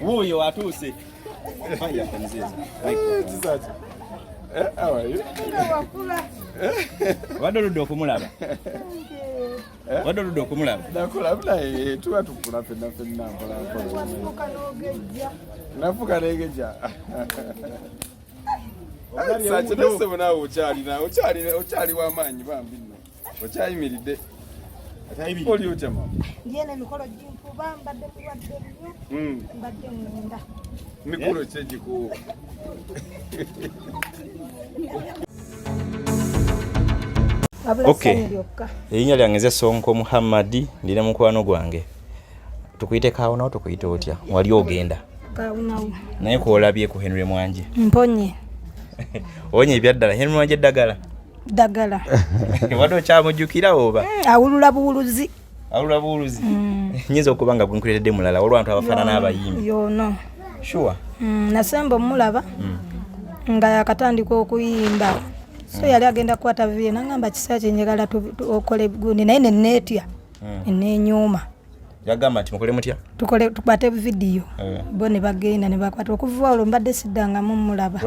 Wuyo watuse. Fanya kanziza. Tisati. How are you? Wadoludde okumulaba. Wadoludde okumulaba. Nakulabula tuba tukula fenna mpola. Nafuka negeja. Sachi nese bona ochali w'amaanyi bambi nno. Okyayimiridde. Oli otya mama? Ndiye mikolo jimpuba mbadde kulwadde nnyo. Mbadde munda. Mikolo kyegikuwo. Okay. Erinnya lyange nze Sonko Muhammad ndine mukwano gwange. Tukuyite kawunawo tukuyite otya? Wali ogenda? Kawunawo. Naye kwolabye ku Henry Mwanje. Mponye. Onye ebyaddala Henry Mwanje ddagala. Ddagala. Wado kyamujjukira oba? Awulula buwuluzi. Awulula buwuluzi. Nyinza okuba nga bwenkuleetedde mulala olw'abantu abafaanana abayimbi. Yono. Sure. Nasemba omulaba. Nga yakatandika okuyimba. So yali agenda kwata viye nangamba kisache njagala okole gundi naye neetya. Nenyuma. Yagamba ati mukole mutya? Tukole tubate video. Bo ne bagenda ne bakwata okuva olwo mbadde siddanga mu mulaba.